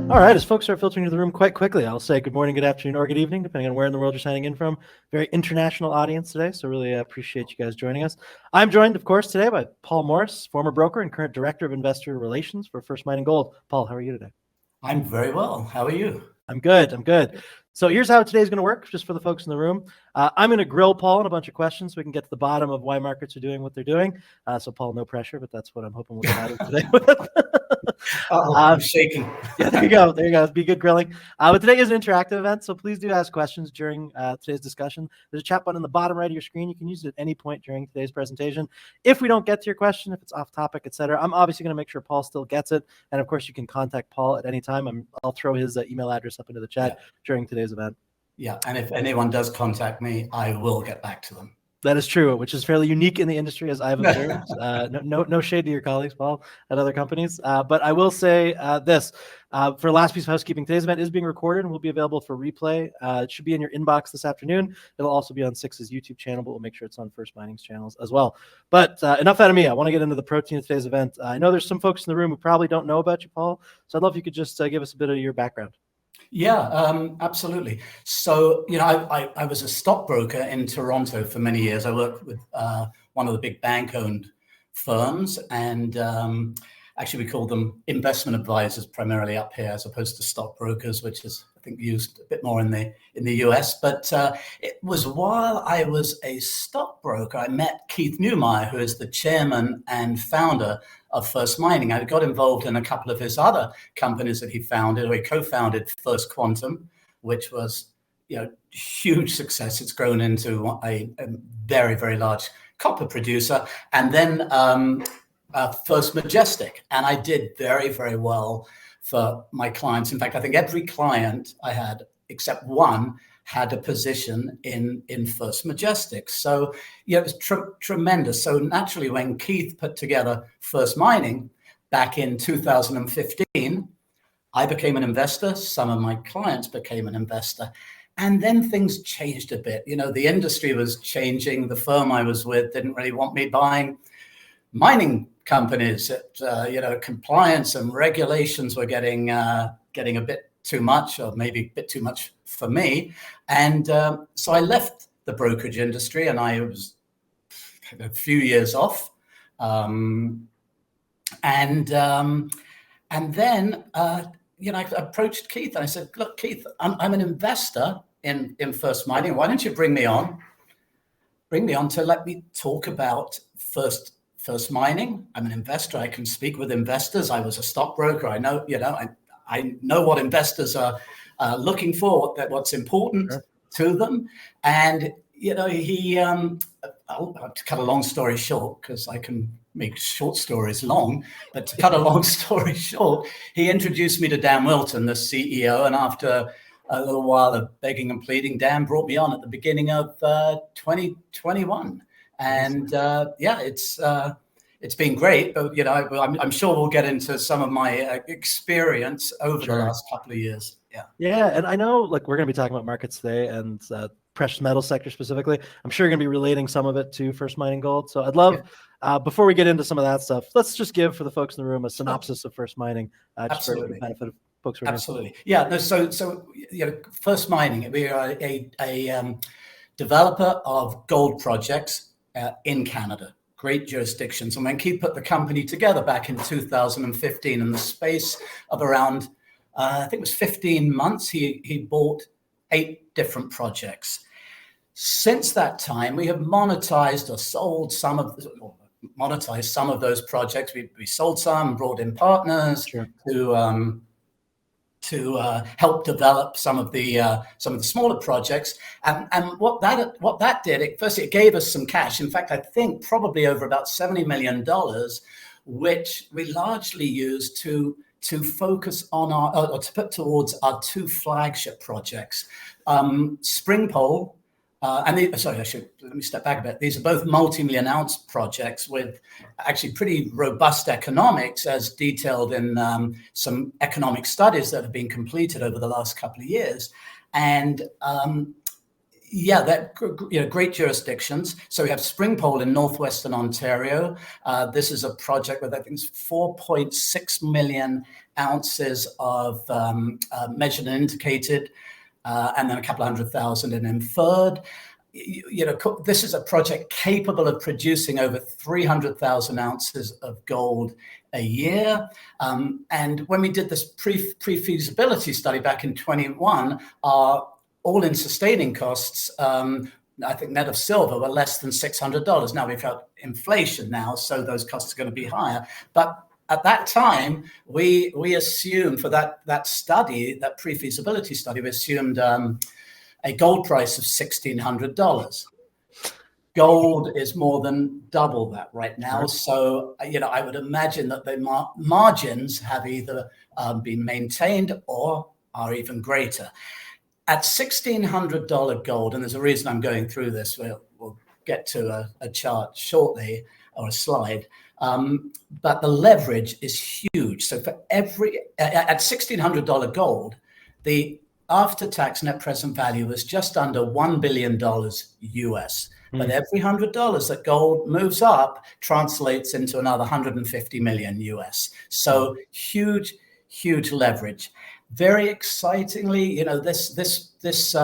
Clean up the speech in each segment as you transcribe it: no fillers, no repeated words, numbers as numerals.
All right, as folks start filtering into the room quite quickly, I'll say good morning, good afternoon, or good evening, depending on where in the world you're signing in from. Very international audience today, so really appreciate you guys joining us. I'm joined, of course, today by Paul Morris, former broker and current Director of Investor Relations for First Mining Gold. Paul, how are you today? I'm very well. How are you? I'm good. So here's how today's going to work, just for the folks in the room. I'm going to grill Paul on a bunch of questions so we can get to the bottom of why markets are doing what they're doing. So Paul, no pressure, but that's what I'm hoping we'll get out of today with. I'm shaking. Yeah, there you go. Be good grilling. But today is an interactive event, so please do ask questions during today's discussion. There's a chat button in the bottom right of your screen. You can use it at any point during today's presentation. If we don't get to your question, if it's off topic, etc., I'm obviously going to make sure Paul still gets it. And of course, you can contact Paul at any time. I'll throw his email address up into the chat during today's event. Yeah, and if anyone does contact me, I will get back to them. That is true, which is fairly unique in the industry, as I've observed. No shade to your colleagues, Paul, at other companies. But I will say this. For last piece of housekeeping, today's event is being recorded and will be available for replay. It should be in your inbox this afternoon. It'll also be on Six's YouTube channel, but we'll make sure it's on First Mining's channels as well. But enough out of me. I want to get into the protein of today's event. I know there's some folks in the room who probably don't know about you, Paul. So I'd love if you could just give us a bit of your background. Yeah, absolutely. So, I was a stockbroker in Toronto for many years. I worked with one of the big bank-owned firms, and actually we call them investment advisors primarily up here, as opposed to stockbrokers, which is, I think, used a bit more in the US. But it was while I was a stockbroker, I met Keith Neumeyer, who is the chairman and founder of First Mining. I got involved in a couple of his other companies that he founded, or he co-founded First Quantum, which was, huge success. It's grown into a very, very large copper producer, and then First Majestic. And I did very, very well for my clients. In fact, I think every client I had, except one, had a position in First Majestic. So, it was tremendous. So naturally, when Keith put together First Mining back in 2015, I became an investor. Some of my clients became an investor. And then things changed a bit. The industry was changing. The firm I was with didn't really want me buying mining companies. Compliance and regulations were getting a bit too much, or maybe a bit too much for me. And so I left the brokerage industry, and I was a few years off. And then I approached Keith, and I said, "Look, Keith, I'm an investor in First Mining. Why don't you bring me on to let me talk about First Mining? I'm an investor. I can speak with investors. I was a stockbroker. I know, I know what investors are looking for, what's important to them." And, I'll cut a long story short, because I can make short stories long, but to cut a long story short, he introduced me to Dan Wilton, the CEO. And after a little while of begging and pleading, Dan brought me on at the beginning of 2021. And it's been great, but I'm sure we'll get into some of my experience over the last couple of years. Yeah, and I know, we're going to be talking about markets today and precious metal sector specifically. I'm sure you're going to be relating some of it to First Mining Gold. So I'd love, before we get into some of that stuff, let's just give for the folks in the room a synopsis of First Mining, just for the benefit of folks. Absolutely. Yeah. No. So First Mining, we are a developer of gold projects in Canada. Great jurisdictions. And when Keith put the company together back in 2015, in the space of around, I think it was 15 months, he bought 8 different projects. Since that time, we have monetized or sold some of those projects. We sold some, brought in partners to help develop some of the smaller projects, and what that did, firstly, it gave us some cash. In fact, I think probably over about $70 million, which we largely used to focus on or to put towards our 2 flagship projects, Springpole. Let me step back a bit. These are both multi-million ounce projects with actually pretty robust economics, as detailed in some economic studies that have been completed over the last couple of years. And Yeah, great jurisdictions. So we have Springpole in northwestern Ontario. This is a project with, I think, 4.6 million ounces of measured and indicated, and then a couple of 100,000 in inferred. This is a project capable of producing over 300,000 ounces of gold a year. And when we did this pre-feasibility study back in 21, our all-in sustaining costs, I think net of silver, were less than $600. Now we've got inflation now, so those costs are going to be higher. But at that time, we assumed for that study, that pre-feasibility study, we assumed a gold price of $1,600. Gold is more than double that right now. So, I would imagine that the margins have either been maintained or are even greater. At $1,600 gold, and there's a reason I'm going through this, we'll get to a chart shortly or a slide, but the leverage is huge. So at $1,600 gold, the after-tax net present value is just under $1 billion US. But every $100 that gold moves up translates into another 150 million US. So huge leverage. Very excitingly, this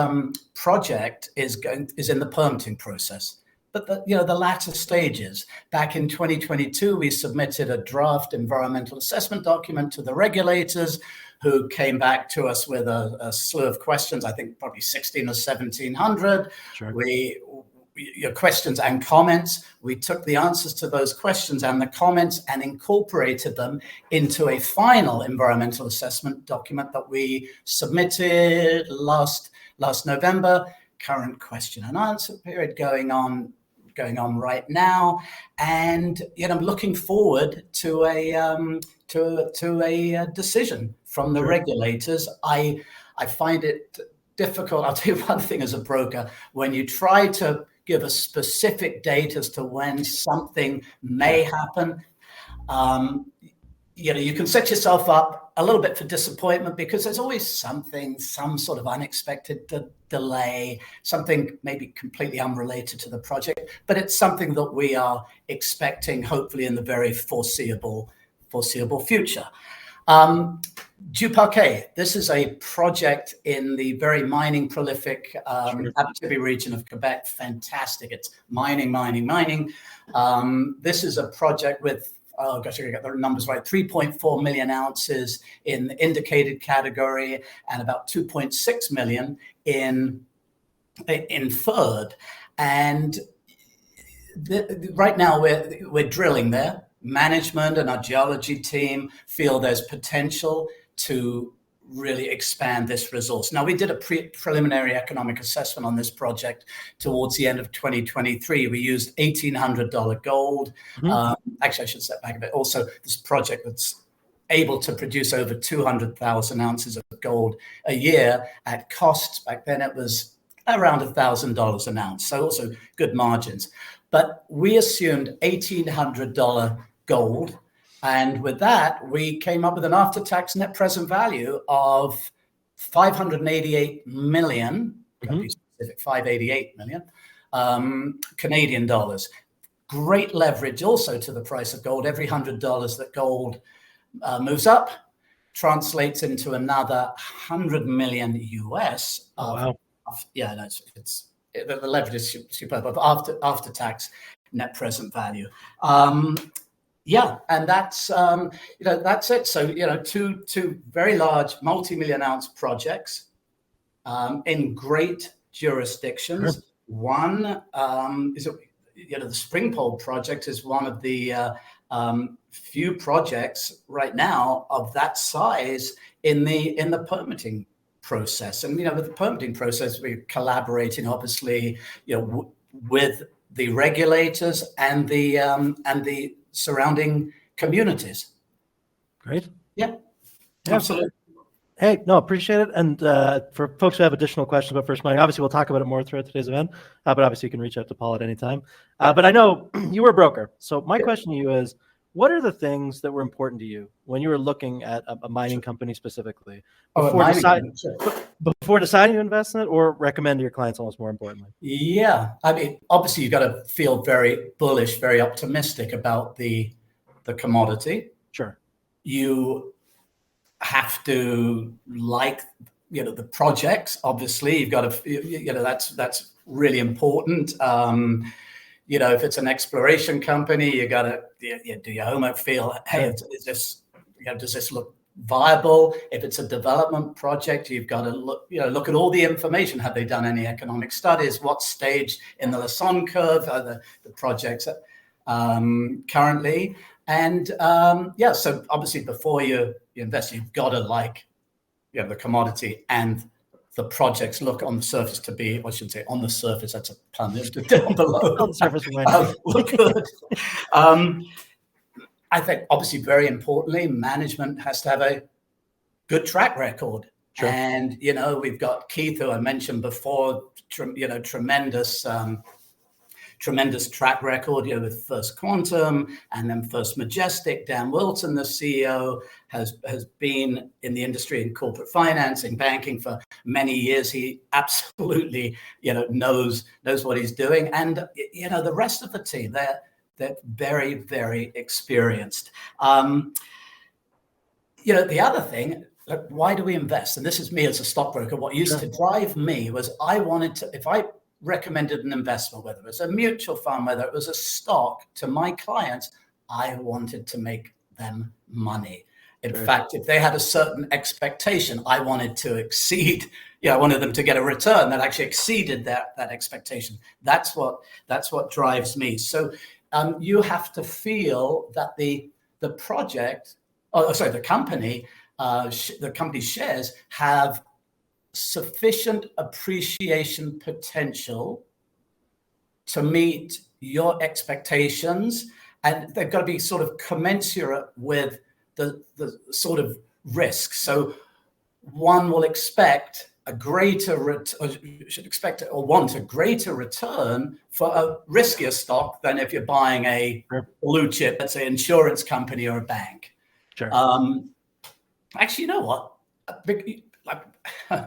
project is in the permitting process. But the latter stages. Back in 2022, we submitted a draft environmental assessment document to the regulators, who came back to us with a slew of questions. I think probably 16 or 1700. Sure. Your questions and comments. We took the answers to those questions and the comments and incorporated them into a final environmental assessment document that we submitted last November. Current question and answer period going on right now, and I'm looking forward to a decision from the regulators. I find it difficult. I'll tell you one thing as a broker: when you try to give a specific date as to when something may happen, you can set yourself up a little bit for disappointment, because there's always some sort of unexpected delay, something maybe completely unrelated to the project, but it's something that we are expecting, hopefully in the very foreseeable future. Du Parquet, this is a project in the very mining prolific Abitibi region of Quebec. Fantastic. It's mining. This is a project with, I gotta get the numbers right, 3.4 million ounces in the indicated category and about 2.6 million in inferred. And right now we're drilling there. Management and our geology team feel there's potential to really expand this resource. Now, we did a preliminary economic assessment on this project towards the end of 2023. We used $1,800 gold. Actually, I should step back a bit. Also, this project that's able to produce over 200,000 ounces of gold a year at costs. Back then, it was around $1,000 an ounce. So also good margins. But we assumed $1,800 gold. And with that, we came up with an after-tax net present value of 588 million, to be specific, 588 million Canadian dollars. Great leverage also to the price of gold. Every $100 that gold moves up translates into another 100 million US. Wow. Yeah, no, the leverage is superb. After tax net present value. Yeah, and that's that's it. So two very large multi-million ounce projects in great jurisdictions. Sure. One is the Springpole project is one of the few projects right now of that size in the permitting process. And with the permitting process, we're collaborating obviously with the regulators and the surrounding communities. Great. Yeah, absolutely. Hey, no, appreciate it. And for folks who have additional questions about First Mining, obviously we'll talk about it more throughout today's event, but obviously you can reach out to Paul at any time. But I know you were a broker. So my question to you is, what are the things that were important to you when you were looking at a mining company specifically before deciding to invest in it, or recommend to your clients, almost more importantly? Yeah, I mean, obviously you've got to feel very bullish, very optimistic about the commodity. Sure. You have to like, the projects. Obviously, you've got to, that's really important. If it's an exploration company, you got to do your homework. Feel, hey, is this, does this look viable? If it's a development project, you've got to look at all the information. Have they done any economic studies? What stage in the Lassonde curve are the projects currently? And so obviously before you invest, you've got to like the commodity and the projects look on the surface to be, I shouldn't say on the surface, that's a pun, below. On the surface, look good. I think obviously very importantly, management has to have a good track record. Sure. And, we've got Keith, who I mentioned before, tremendous track record, with First Quantum and then First Majestic. Dan Wilson, the CEO, has been in the industry in corporate financing, banking for many years. He absolutely, knows what he's doing. And, the rest of the team, they're very, very experienced. The other thing, look, why do we invest? And this is me as a stockbroker. What used to drive me was if I recommended an investment, whether it was a mutual fund, whether it was a stock, to my clients, I wanted to make them money. In fact, if they had a certain expectation, I wanted to exceed, I wanted them to get a return that actually exceeded that expectation. That's what drives me. So you have to feel that the company, the company's shares have sufficient appreciation potential to meet your expectations, and they've got to be sort of commensurate with the sort of risk. So one will expect want a greater return for a riskier stock than if you're buying a blue chip, let's say insurance company or a bank. Sure. Actually, you know what?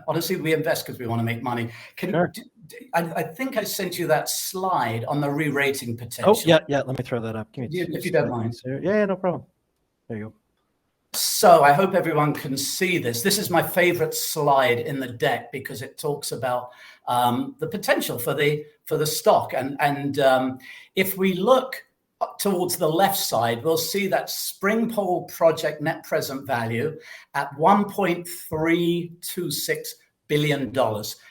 Honestly, we invest because we want to make money. I think I sent you that slide on the re-rating potential. Oh, yeah. Let me throw that up. Give me if you don't mind. Yeah, no problem. There you go. So I hope everyone can see this. This is my favorite slide in the deck because it talks about the potential for the stock. And if we look towards the left side, we'll see that Springpole project net present value at $1.326 billion.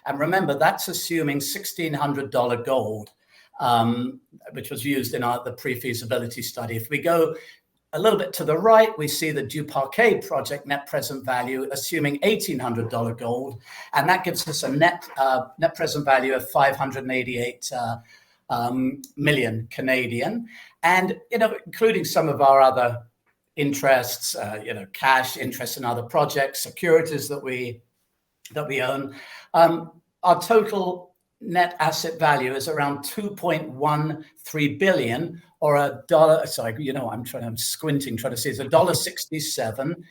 And remember, that's assuming $1,600 gold, which was used in the pre-feasibility study. If we go a little bit to the right, we see the Duparquet project net present value, assuming $1,800 gold, and that gives us a net present value of 588 million Canadian, and including some of our other interests, cash interest in other projects, securities that we own. Our total net asset value is around 2.13 billion, or $1. Sorry, I'm squinting, trying to see. It's $1.67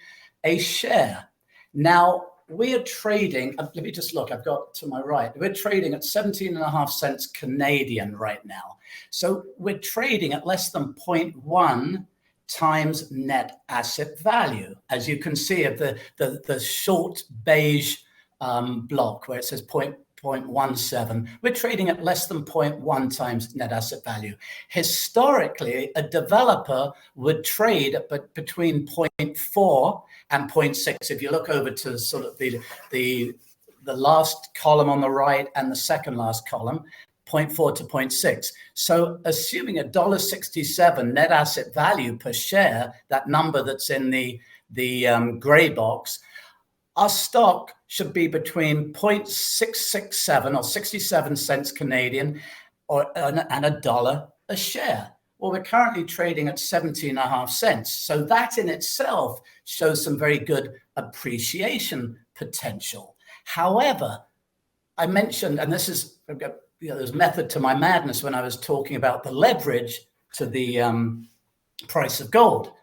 a share. Now we are trading. Let me just look. I've got to my right. We're trading at 17.5 cents Canadian right now. So we're trading at less than 0.1 times net asset value, as you can see at the short beige block where it says 0.17. We're trading at less than 0.1 times net asset value. Historically, a developer would trade at between 0.4 and 0.6. If you look over to sort of the last column on the right and the second last column, 0.4 to 0.6. So assuming $1.67 net asset value per share, that number that's in the gray box, our stock should be between 0.667 or 67 cents Canadian and $1 a share. Well, we're currently trading at 17.5 cents. So that in itself shows some very good appreciation potential. However, I mentioned, and this is, there's method to my madness when I was talking about the leverage to the price of gold.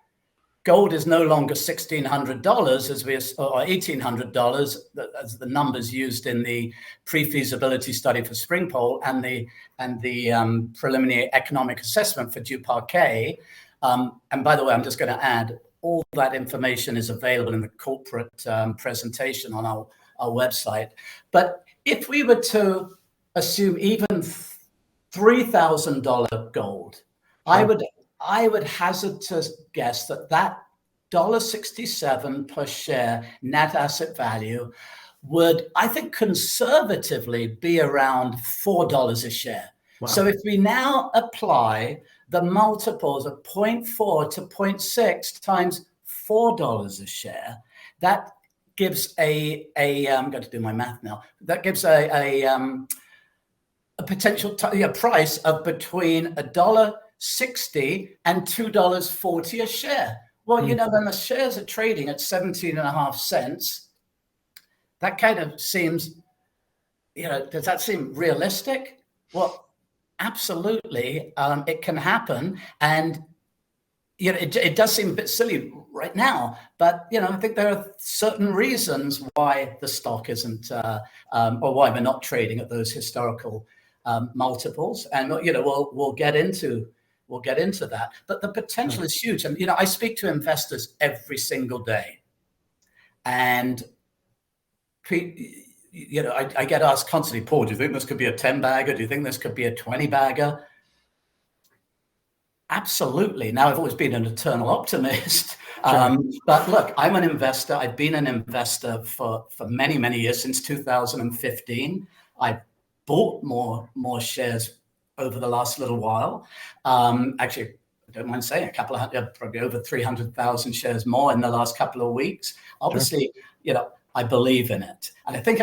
Gold is no longer $1,600 or $1,800 as the numbers used in the pre-feasibility study for Springpole and the preliminary economic assessment for Duparquet. And by the way, I'm just going to add, all that information is available in the corporate presentation on our website. But if we were to assume even $3,000 gold, sure, I would hazard to guess that $1.67 per share net asset value would, I think, conservatively be around $4 a share. Wow. So if we now apply the multiples of 0.4 to 0.6 times $4 a share, that gives I'm going to do my math now. That gives a potential price of between $1.60 and $2.40 a share. Well, you know, when the shares are trading at 17.5 cents, that kind of seems, does that seem realistic? Well, absolutely, it can happen. And, it does seem a bit silly right now, but, I think there are certain reasons why the stock isn't, or why we're not trading at those historical multiples. And, we'll get into that, but the potential is huge. And, I speak to investors every single day, and, I get asked constantly, Paul, do you think this could be a 10 bagger? Do you think this could be a 20 bagger? Absolutely. Now, I've always been an eternal optimist. Sure. But look, I'm an investor. I've been an investor for many, many years, since 2015. I've bought more shares over the last little while. Actually, I don't mind saying probably over 300,000 shares more in the last couple of weeks. Obviously, sure, I believe in it. And I think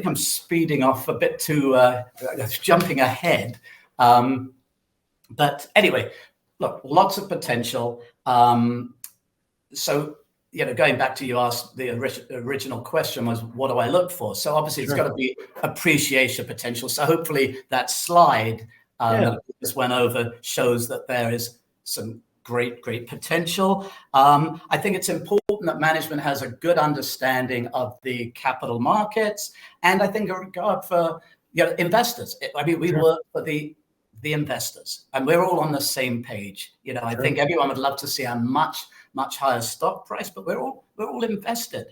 I'm speeding off a bit too, jumping ahead. But anyway, look, lots of potential. So, going back to you asked, the original question was, what do I look for? So obviously, sure, it's got to be appreciation potential. So hopefully that slide that I just went over shows that there is some great potential. I think it's important that management has a good understanding of the capital markets, and I think a regard for investors. I mean, we sure, work for the investors, and we're all on the same page. I think everyone would love to see a much higher stock price, but we're all invested.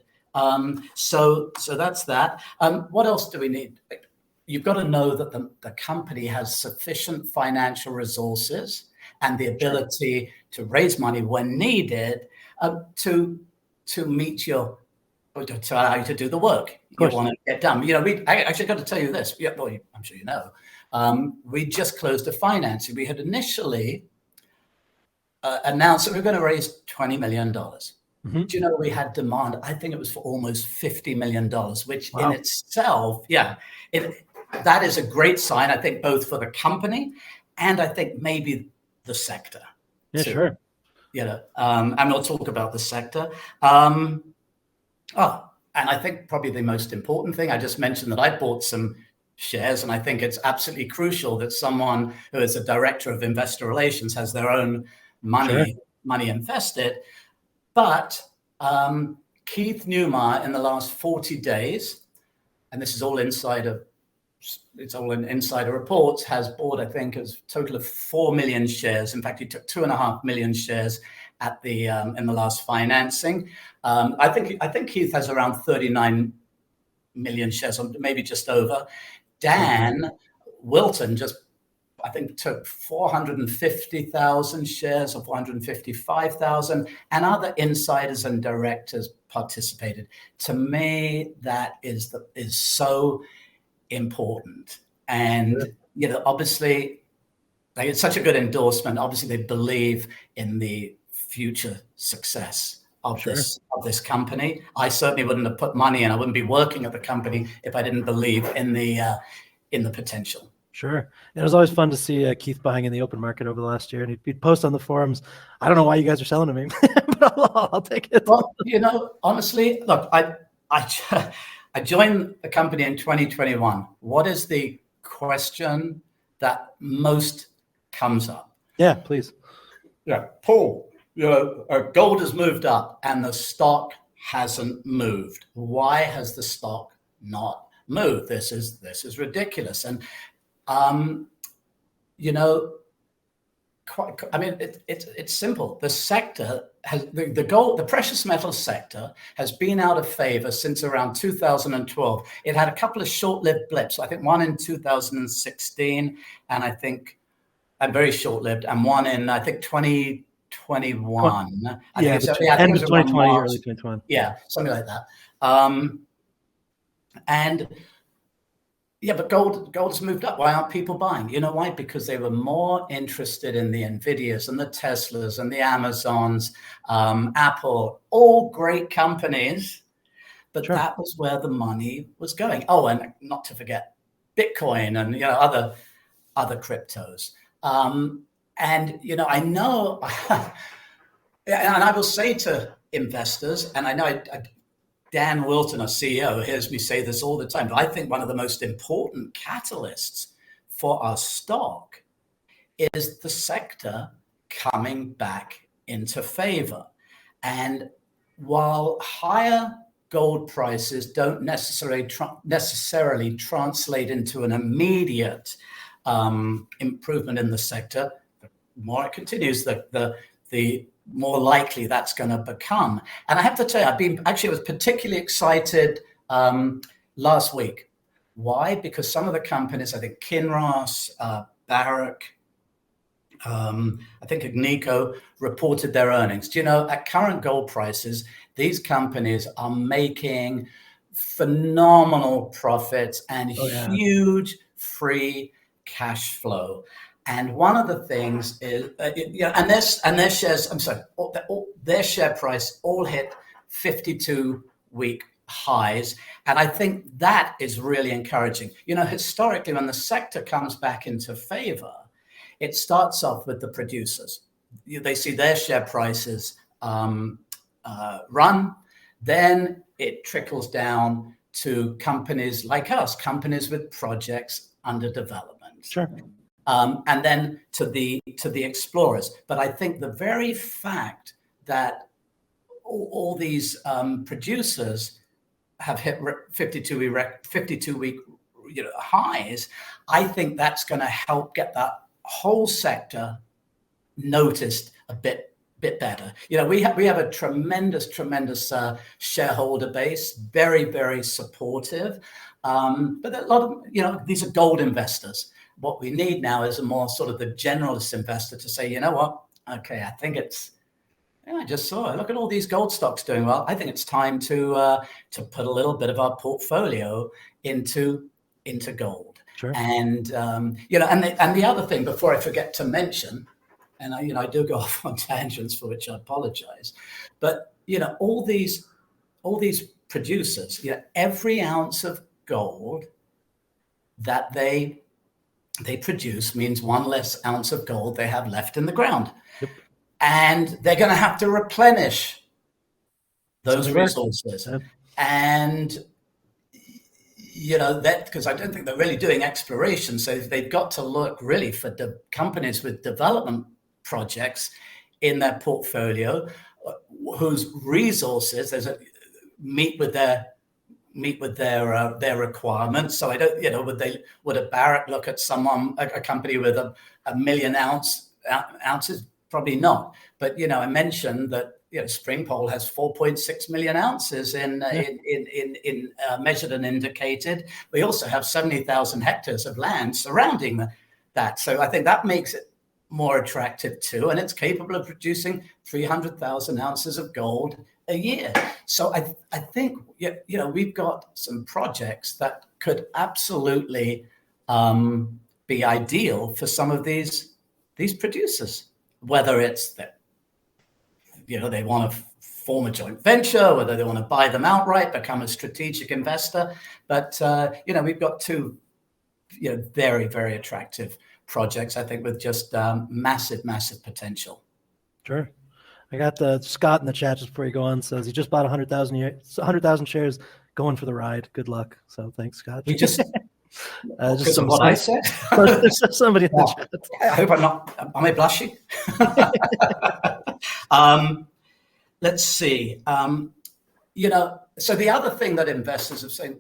So that's that. What else do we need? You've got to know that the company has sufficient financial resources and the ability to raise money when needed to meet to allow you to do the work you want to get done. I actually got to tell you this. Yeah, well, I'm sure you know. We just closed a financing. We had initially announced that we were going to raise $20 million. Mm-hmm. Do you know we had demand? I think it was for almost $50 million, which in itself, that is a great sign, I think, both for the company and I think maybe the sector. Yeah, so, sure. And we'll talk about the sector. And I think probably the most important thing, I just mentioned that I bought some shares, and I think it's absolutely crucial that someone who is a director of investor relations has their own money invested. But Keith Newmeyer, in the last 40 days, and this is all insider reports, has bought, I think, a total of 4 million shares. In fact, he took 2.5 million shares at the in the last financing. I think Keith has around 39 million shares, or maybe just over. Dan Wilton I think took 450,000 shares, or 455,000, and other insiders and directors participated. To me, that is so important. And obviously, it's such a good endorsement. Obviously, they believe in the future success of this company. I certainly wouldn't have put money in. I wouldn't be working at the company if I didn't believe in the potential. Sure. It was always fun to see Keith buying in the open market over the last year, and he'd post on the forums, I don't know why you guys are selling to me, but I'll take it. Well, honestly, look, I joined the company in 2021. What is the question that most comes up? Yeah, please. yeah, Paul, gold has moved up and the stock hasn't moved. Why has the stock not moved? This is ridiculous. And it's simple. The sector has the precious metal sector has been out of favor since around 2012. It had a couple of short-lived blips. I think one in 2016, and I think very short-lived, and one in I think 2021. I think end of 2020, early 2021. Yeah, something like that. But gold's moved up. Why aren't people buying? You know why? Because they were more interested in the Nvidias and the Teslas and the Amazons, Apple, all great companies, but That was where the money was going. Oh, and not to forget Bitcoin and other cryptos. I know, and I will say to investors, and I know Dan Wilton, our CEO, hears me say this all the time, but I think one of the most important catalysts for our stock is the sector coming back into favor. And while higher gold prices don't necessarily translate into an immediate improvement in the sector, the more it continues, the more likely that's going to become. And I have to tell you, I was particularly excited last week. Why? Because some of the companies, I think Kinross, Barrick, I think Agnico reported their earnings. Do you know, at current gold prices, these companies are making phenomenal profits and huge free cash flow. And one of the things is, and their shares, their share price all hit 52-week highs. And I think that is really encouraging. Historically, when the sector comes back into favor, it starts off with the producers. They see their share prices run, then it trickles down to companies like us, companies with projects under development. Sure. And then to the explorers. But I think the very fact that all these producers have hit 52-week highs, I think that's going to help get that whole sector noticed a bit better. We have a tremendous shareholder base, very, very supportive. But a lot of these are gold investors. What we need now is a more sort of the generalist investor to say, you know what? Okay, I think I just saw it. Look at all these gold stocks doing well. I think it's time to put a little bit of our portfolio into gold. Sure. And and the other thing, before I forget to mention, and I do go off on tangents for which I apologize, but all these producers, every ounce of gold that they produce means one less ounce of gold they have left in the ground. Yep. And they're going to have to replenish those resources. Yep. And, that because I don't think they're really doing exploration. So they've got to look really for companies with development projects in their portfolio whose resources meet with their requirements. So I don't, would a Barrick look at a company with a million ounces? Probably not. But I mentioned that Springpole has 4.6 million ounces in measured and indicated. We also have 70,000 hectares of land surrounding that. So I think that makes it more attractive too, and it's capable of producing 300,000 ounces of gold a year. So I think we've got some projects that could absolutely be ideal for some of these producers, whether it's that they want to form a joint venture, whether they want to buy them outright, become a strategic investor. But we've got two very, very attractive projects, I think, with just massive potential. Sure. I got Scott in the chat just before you go on, says he just bought 100,000 shares, going for the ride. Good luck. So thanks, Scott. We just Just Because some of what I said. there's somebody in the Well, chat. I hope I'm not. Am I blushing? Let's see. So the other thing that investors have said,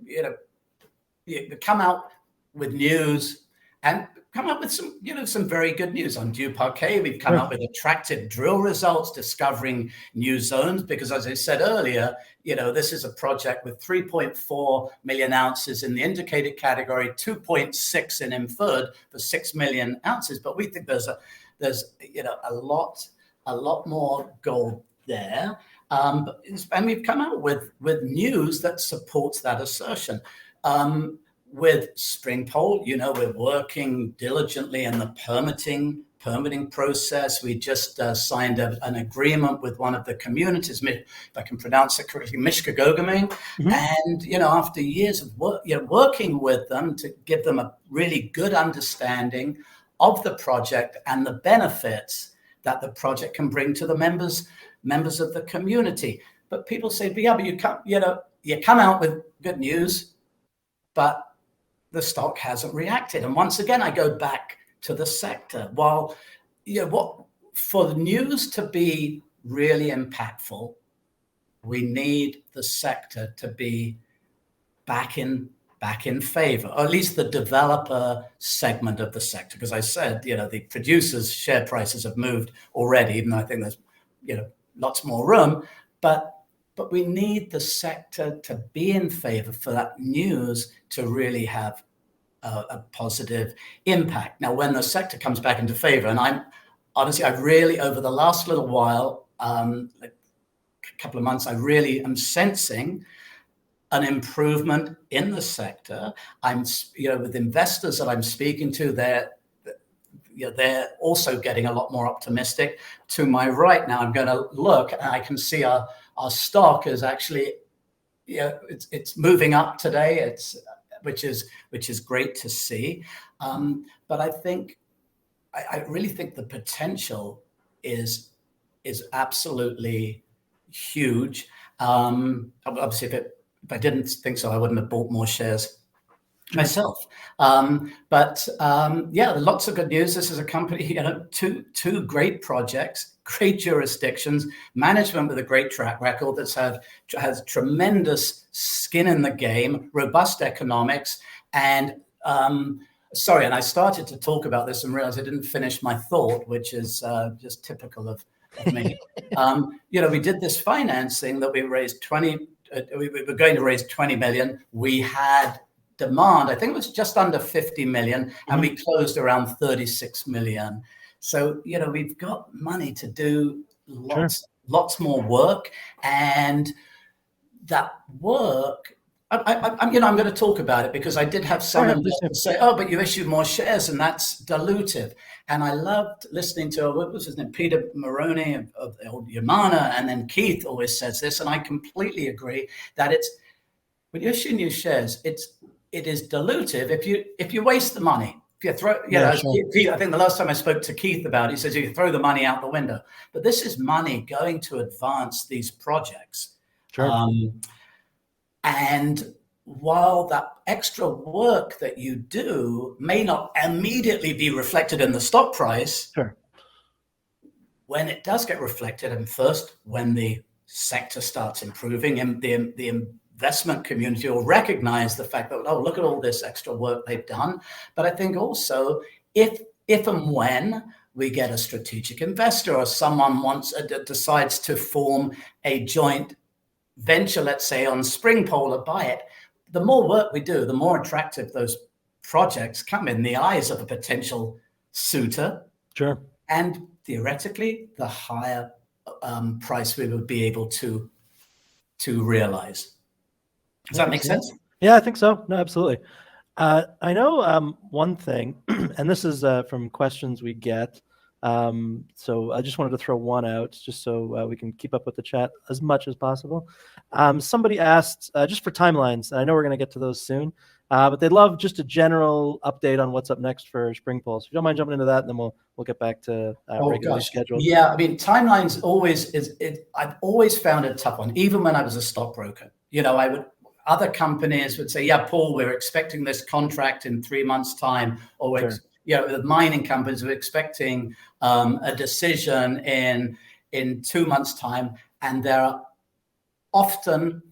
you come out with news and come up with some very good news on Du Parquet. We've come up with attractive drill results, discovering new zones, because as I said earlier, this is a project with 3.4 million ounces in the indicated category, 2.6 in inferred for 6 million ounces. But we think there's a lot more gold there. And we've come out with news that supports that assertion. With Springpole, we're working diligently in the permitting process. We just signed an agreement with one of the communities, if I can pronounce it correctly, Mishkagogame. And, after years of working with them to give them a really good understanding of the project and the benefits that the project can bring to the members of the community. But people say, but you come out with good news, but the stock hasn't reacted. And once again, I go back to the sector. While, for the news to be really impactful, we need the sector to be back in favor, or at least the developer segment of the sector. Because I said, the producers' share prices have moved already, even though I think there's, lots more room. But we need the sector to be in favor for that news to really have a positive impact. Now, when the sector comes back into favor, and I've really, over the last little while, a couple of months, I really am sensing an improvement in the sector. I'm, with investors that I'm speaking to, they're also getting a lot more optimistic. To my right now, I'm going to look, and I can see our stock is actually, it's moving up today. Which is great to see. But I really think the potential is absolutely huge. Obviously, if I didn't think so, I wouldn't have bought more shares myself. But lots of good news. This is a company, two great projects, great jurisdictions, management with a great track record that has tremendous skin in the game, robust economics, and and I started to talk about this and realized I didn't finish my thought, which is just typical of me. We did this financing that we raised we were going to raise 20 million. We had demand, I think it was just under 50 million, and we closed around 36 million. So, we've got money to do lots more work, and that work, I'm going to talk about it because I did have some investors say, oh, but you issued more shares and that's dilutive. And I loved listening to, what was his name, Peter Maroney of old Yamana, and then Keith always says this, and I completely agree that when you issue new shares, it is dilutive if you waste the money. If you throw, I think the last time I spoke to Keith about it, he says you throw the money out the window. But this is money going to advance these projects. And while that extra work that you do may not immediately be reflected in the stock price, when it does get reflected, and first when the sector starts improving and the investment community will recognize the fact that, oh, look at all this extra work they've done. But I think also if and when we get a strategic investor or someone decides to form a joint venture, let's say on Springpole or buy it, the more work we do, the more attractive those projects come in the eyes of a potential suitor. And theoretically, the higher price we would be able to realize. Does that make sense? Yeah, I think so. No, absolutely. I know one thing, and this is from questions we get. So I just wanted to throw one out just so we can keep up with the chat as much as possible. Somebody asked just for timelines, and I know we're going to get to those soon, but they'd love just a general update on what's up next for Springpole. So if you don't mind jumping into that, and then we'll get back to regularly scheduled. Yeah, I mean, timelines always I've always found it a tough one, even when I was a stockbroker. other companies would say, yeah, Paul, we're expecting this contract in 3 months' time, or the mining companies are expecting a decision in 2 months' time, and there are often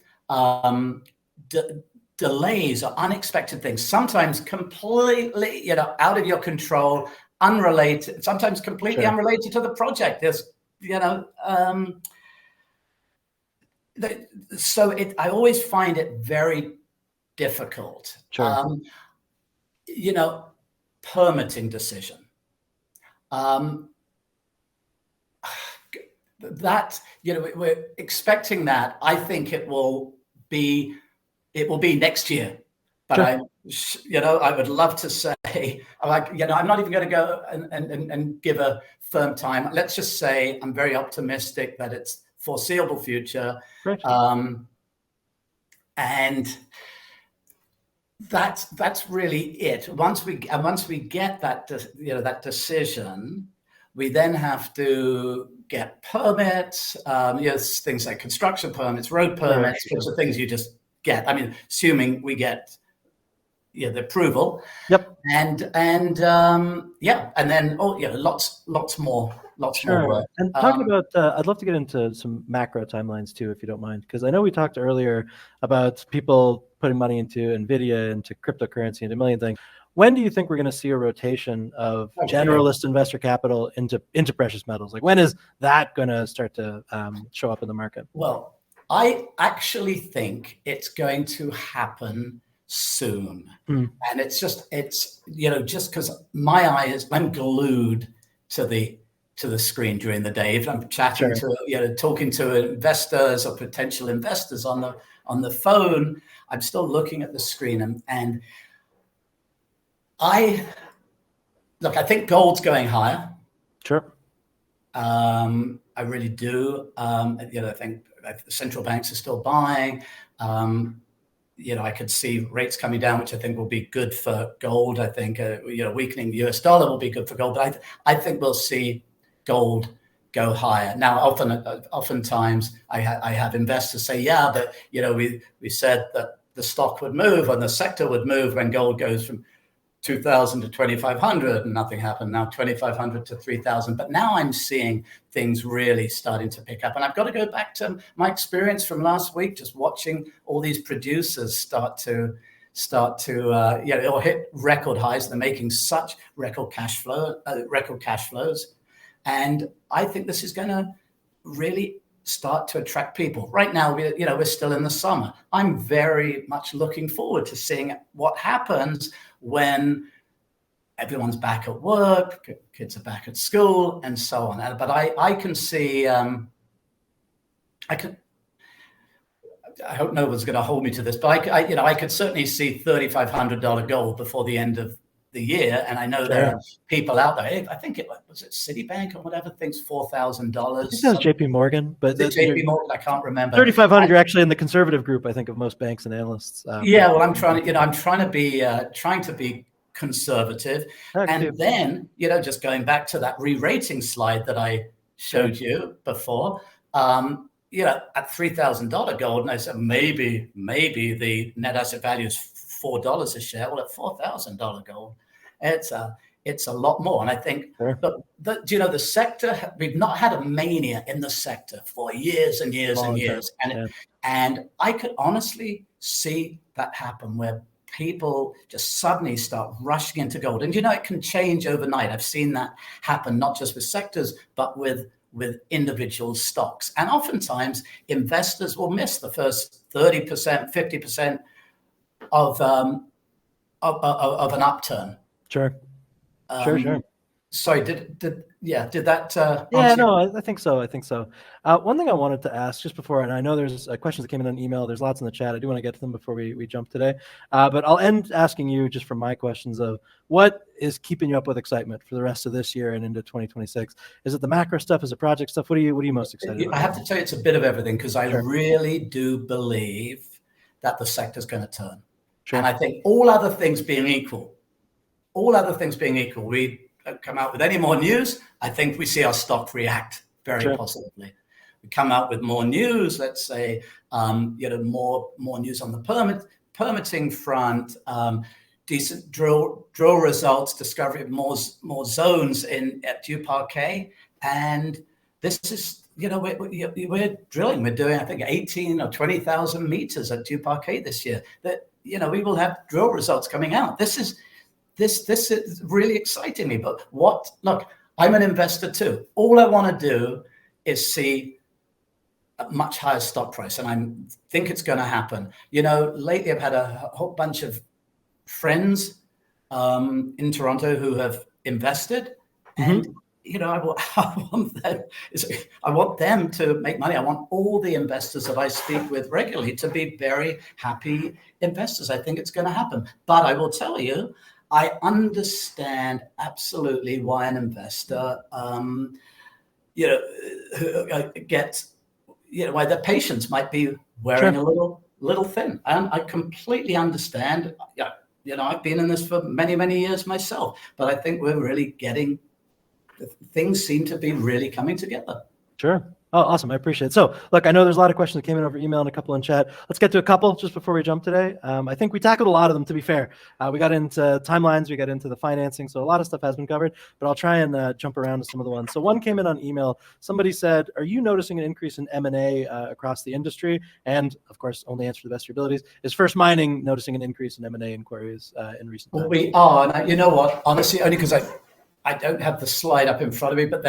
delays or unexpected things, sometimes completely, out of your control, unrelated, sometimes completely unrelated to the project. There's, I always find it very difficult. Permitting decision. That, we're expecting that. I think it will be next year. But I would love to say, I'm not even going to go and give a firm time. Let's just say I'm very optimistic that it's foreseeable future. And that's really it. Once we get that, that decision, we then have to get permits, things like construction permits, road permits, which are things you just get. I mean, assuming we get the approval. And then lots more work. And talking about, I'd love to get into some macro timelines too, if you don't mind, because I know we talked earlier about people putting money into NVIDIA, into cryptocurrency, into a million things. When do you think we're going to see a rotation of generalist investor capital into precious metals? Like, when is that going to start to show up in the market? Well, I actually think it's going to happen soon. And it's just because my eyes, I'm glued to the screen during the day. If I'm chatting to, talking to investors or potential investors on the phone, I'm still looking at the screen. And I think gold's going higher. I really do. I think central banks are still buying. I could see rates coming down, which I think will be good for gold. I think, weakening the US dollar will be good for gold. But I think we'll see gold go higher. Now, oftentimes I have investors say, but, we said that the stock would move and the sector would move when gold goes from 2,000 to 2,500, and nothing happened. Now 2,500 to 3,000. But now I'm seeing things really starting to pick up. And I've got to go back to my experience from last week, just watching all these producers start to or hit record highs. They're making such record cash flows. And I think this is going to really start to attract people. Right now, we're still in the summer. I'm very much looking forward to seeing what happens when everyone's back at work, kids are back at school, and so on. But I can see, I hope no one's going to hold me to this, but I could certainly see $3,500 gold before the end of the year. And I know there are people out there. I think was it Citibank or whatever thinks $4,000. I think that was JP Morgan, but JP Morgan, I can't remember. 3,500. You're actually in the conservative group, I think, of most banks and analysts. Well, I'm trying to be conservative, and then just going back to that re-rating slide that I showed you before. At $3,000 gold, and I said maybe the net asset value is $4 a share. Well, at $4,000 gold, it's a lot more. And I think the sector, we've not had a mania in the sector for years and years and years. And I could honestly see that happen, where people just suddenly start rushing into gold. And it can change overnight. I've seen that happen, not just with sectors, but with individual stocks. And oftentimes investors will miss the first 30%, 50% of an upturn. Sure. Sorry, did that? I think so. One thing I wanted to ask just before, and I know there's questions that came in on email. There's lots in the chat. I do want to get to them before we jump today. But I'll end asking you just from my questions of what is keeping you up with excitement for the rest of this year and into 2026. Is it the macro stuff? Is it project stuff? What are you most excited about? I have to tell you, it's a bit of everything, because I really do believe that the sector's going to turn. And I think all other things being equal, we come out with any more news, I think we see our stock react very positively. we come out with more news, let's say, more news on the permitting front, decent drill results, discovery of more zones at Du Parquet, and this is, we're drilling. We're doing, I think, 18 or 20,000 meters at Du Parquet this year. That we will have drill results coming out. This is really exciting me. But look, I'm an investor too. All I want to do is see a much higher stock price, and I think it's going to happen. Lately I've had a whole bunch of friends in Toronto who have invested, and I want them to make money. I want all the investors that I speak with regularly to be very happy investors. I think it's going to happen. But I will tell you, I understand absolutely why an investor, gets, why their patience might be wearing a little thin. And I completely understand. I've been in this for many, many years myself, but I think we're really things seem to be really coming together. Sure. Oh, awesome. I appreciate it. So look, I know there's a lot of questions that came in over email and a couple in chat. Let's get to a couple just before we jump today. I think we tackled a lot of them, to be fair. We got into timelines, we got into the financing. So a lot of stuff has been covered, but I'll try and jump around to some of the ones. So one came in on email. Somebody said, are you noticing an increase in M&A across the industry? And of course, only answer to the best of your abilities. Is First Mining noticing an increase in M&A inquiries in recent times? We are. And you know what? Honestly, only because I don't have the slide up in front of me, but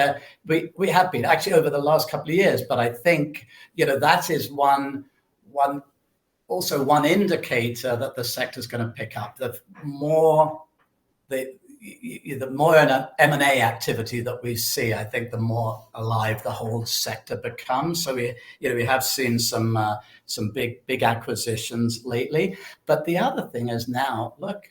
we have been actually over the last couple of years. But I think that is one indicator that the sector is going to pick up. The more M&A activity that we see, I think the more alive the whole sector becomes. So we have seen some big acquisitions lately. But the other thing is now, look,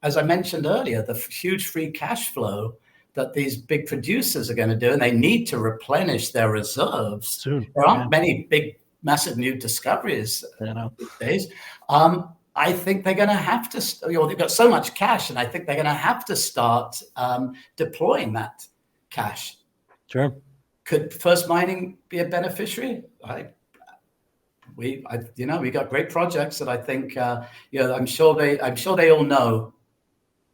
as I mentioned earlier, the huge free cash flow that these big producers are going to do, and they need to replenish their reserves soon. There aren't many big, massive new discoveries these days. I think they're going to have to, they've got so much cash, and I think they're going to have to start deploying that cash. Sure. Could First Mining be a beneficiary? We got great projects that I think, I'm sure they all know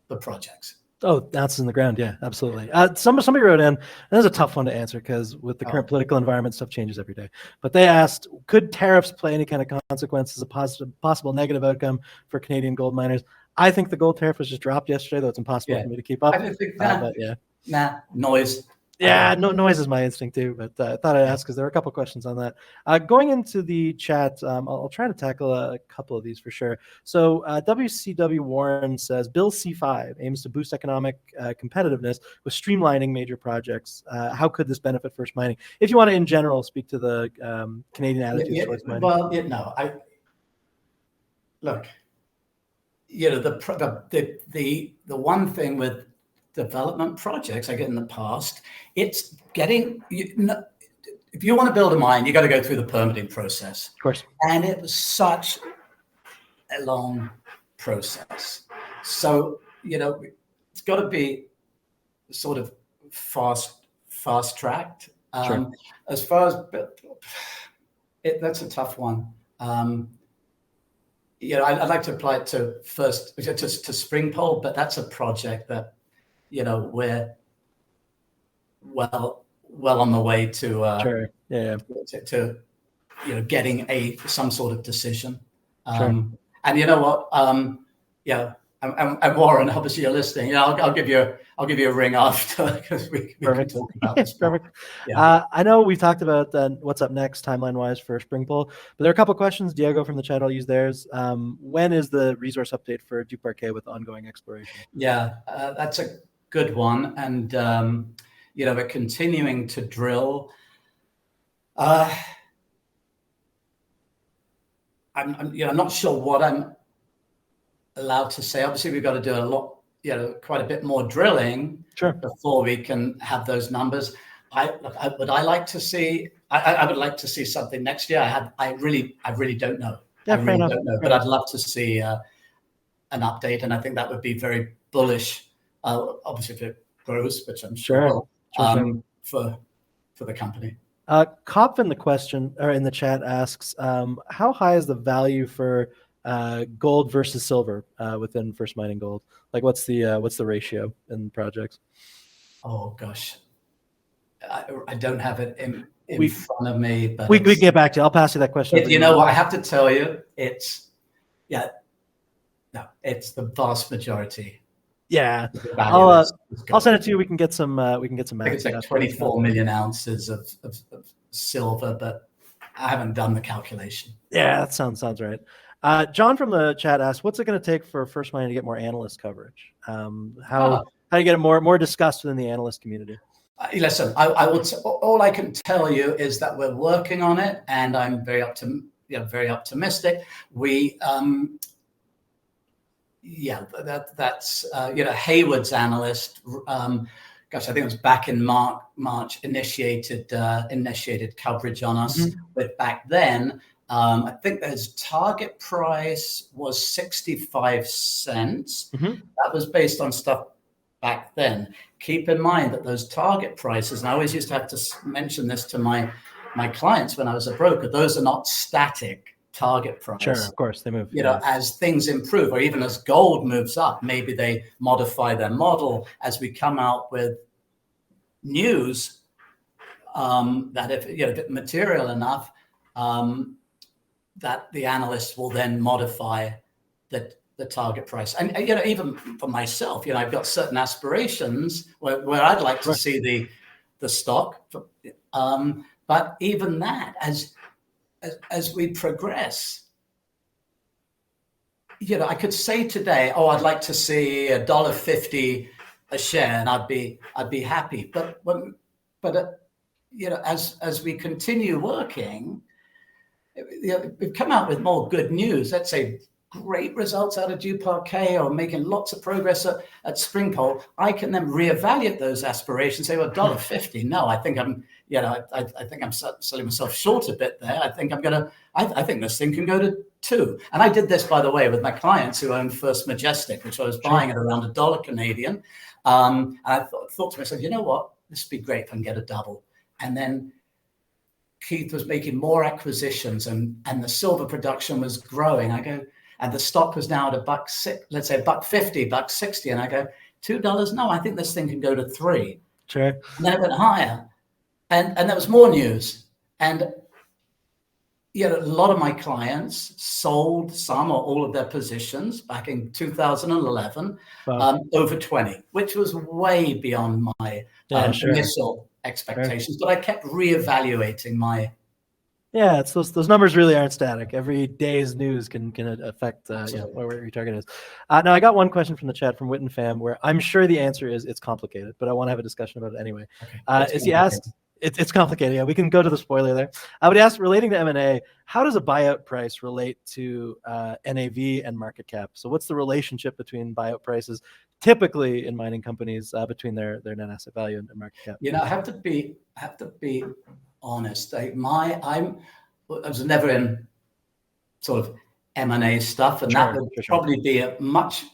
the projects. Oh, that's in the ground. Yeah, absolutely. Somebody wrote in, and this is a tough one to answer because with the current political environment, stuff changes every day. But they asked, could tariffs play any kind of consequence as a possible negative outcome for Canadian gold miners? I think the gold tariff was just dropped yesterday, though it's impossible for me to keep up. I don't think that. Noise. Yeah, noise is my instinct too, but I thought I'd ask because there were a couple of questions on that. Going into the chat, I'll try to tackle a couple of these for sure. So WCW Warren says, Bill C5 aims to boost economic competitiveness with streamlining major projects. How could this benefit First Mining? If you want to, in general, speak to the Canadian attitude towards mining. Well, look, the one thing with development projects, I get in the past, it's getting, if you want to build a mine, you got to go through the permitting process. Of course. And it was such a long process. So, it's got to be sort of fast tracked. Sure. As far as, that's a tough one. I'd like to apply it to Springpole, but that's a project that, we're well on the way to sure. to getting some sort of decision. Sure. And you know what? And Warren, obviously you're listening. I'll give you a ring after because we can talk about this. Perfect. Yeah. I know we've talked about what's up next timeline wise for Springpole, but there are a couple of questions. Diego from the chat, I'll use theirs. When is the resource update for Du Parquet with ongoing exploration? Yeah, that's a good one, and we're continuing to drill. I'm not sure what I'm allowed to say. Obviously, we've got to do a lot, quite a bit more drilling before we can have those numbers. I would like to see something next year. I really don't know. Yeah, fair enough. Don't know, but I'd love to see an update, and I think that would be very bullish. Obviously, if it grows, which I'm sure, for the company. Kopf in the question or in the chat asks, how high is the value for gold versus silver within First Mining Gold? Like, what's the ratio in projects? Oh gosh, I don't have it in We- front of me, but we can get back to you. I'll pass you that question. You know what? I have to tell you, it's the vast majority. Yeah, The value I'll is send it to you. We can get some math. I think it's like 24 million ounces of silver, but I haven't done the calculation. Yeah, that sounds right. John from the chat asked, "What's it going to take for First Mining to get more analyst coverage? How do you get it more discussed within the analyst community?" Listen, I would. All I can tell you is that we're working on it, and I'm very optimistic. We, that's Hayward's analyst. Gosh, I think it was back in March initiated coverage on us. Mm-hmm. But back then, I think his target price was 65 cents. Mm-hmm. That was based on stuff back then. Keep in mind that those target prices, and I always used to have to mention this to my clients when I was a broker, those are not static target price. Sure, of course, they move. As things improve, or even as gold moves up, maybe they modify their model as we come out with news that if material enough, that the analysts will then modify the target price. And even for myself, I've got certain aspirations where I'd like to see the stock, but even that, as we progress, I could say today, I'd like to see $1.50 a share, and I'd be happy. But as we continue working, we've come out with more good news. Let's say great results out of Dew Parquet, or making lots of progress at Springpole. I can then reevaluate those aspirations. Say, well, $1.50. No, I think I'm. I think I'm selling myself short a bit there. I think I think this thing can go to $2. And I did this, by the way, with my clients who owned First Majestic, which I was buying at around $1 Canadian. And I thought to myself, you know what? This would be great if I can get a double. And then Keith was making more acquisitions, and the silver production was growing. I go, and the stock was now at $1.06, let's say $1.50, $1.60, and I go, $2? No, I think this thing can go to $3. Sure. And then it went higher. And there was more news. And a lot of my clients sold some or all of their positions back in 2011, over 20, which was way beyond my initial expectations. But I kept reevaluating my. Yeah, it's those numbers really aren't static. Every day's news can affect where your target is. Now, I got one question from the chat from Witten Fam, where I'm sure the answer is it's complicated, but I want to have a discussion about it anyway. Okay. He asked, it's complicated. Yeah, we can go to the spoiler there. But he asked, relating to M&A, how does a buyout price relate to NAV and market cap? So what's the relationship between buyout prices typically in mining companies between their net asset value and market cap? I have to be honest. I was never in sort of M&A stuff, and that would probably be a much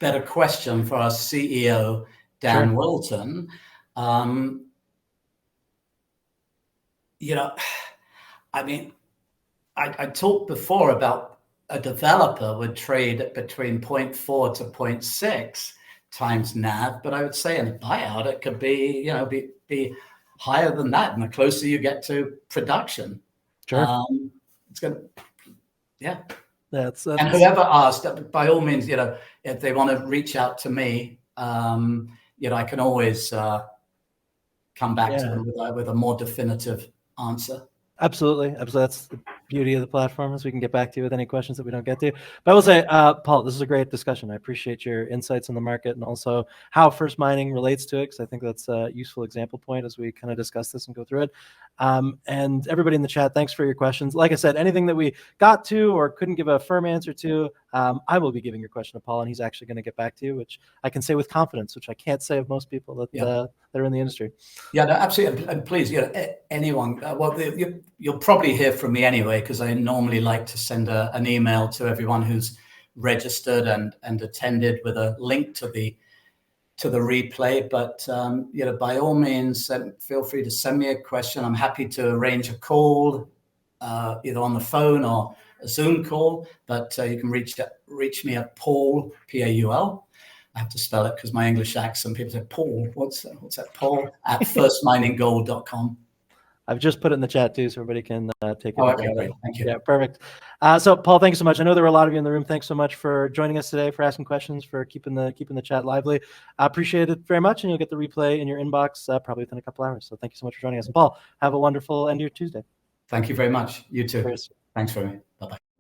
better question for our CEO, Dan Wilton. I mean, I talked before about a developer would trade at between 0.4 to 0.6 times NAV, but I would say in a buyout it could be, be higher than that, and the closer you get to production. It's going to, That's and whoever asked, by all means, if they want to reach out to me, I can always come back to them with a more definitive answer. Absolutely. That's the beauty of the platform, is we can get back to you with any questions that we don't get to. But I will say, Paul, this is a great discussion. I appreciate your insights on the market and also how First Mining relates to it, because I think that's a useful example point as we kind of discuss this and go through it. And everybody in the chat, thanks for your questions. Like I said, anything that we got to or couldn't give a firm answer to, I will be giving your question to Paul, and he's actually going to get back to you, which I can say with confidence, which I can't say of most people that are in the industry. Yeah, no, absolutely. And please, anyone, you'll probably hear from me anyway, because I normally like to send an email to everyone who's registered and attended with a link to the to the replay, but by all means, feel free to send me a question. I'm happy to arrange a call, either on the phone or a Zoom call. But you can reach me at Paul, Paul. I have to spell it because my English accent. People say, Paul, what's that? Paul at firstmininggold.com. I've just put it in the chat too, so everybody can take it. Oh, okay, great. Thank you. Yeah, perfect. So Paul, thank you so much. I know there were a lot of you in the room. Thanks so much for joining us today, for asking questions, for keeping the chat lively. I appreciate it very much, and you'll get the replay in your inbox probably within a couple hours. So thank you so much for joining us. And Paul, have a wonderful end of your Tuesday. Thank you very much. You too. Cheers. Thanks for me. Bye-bye.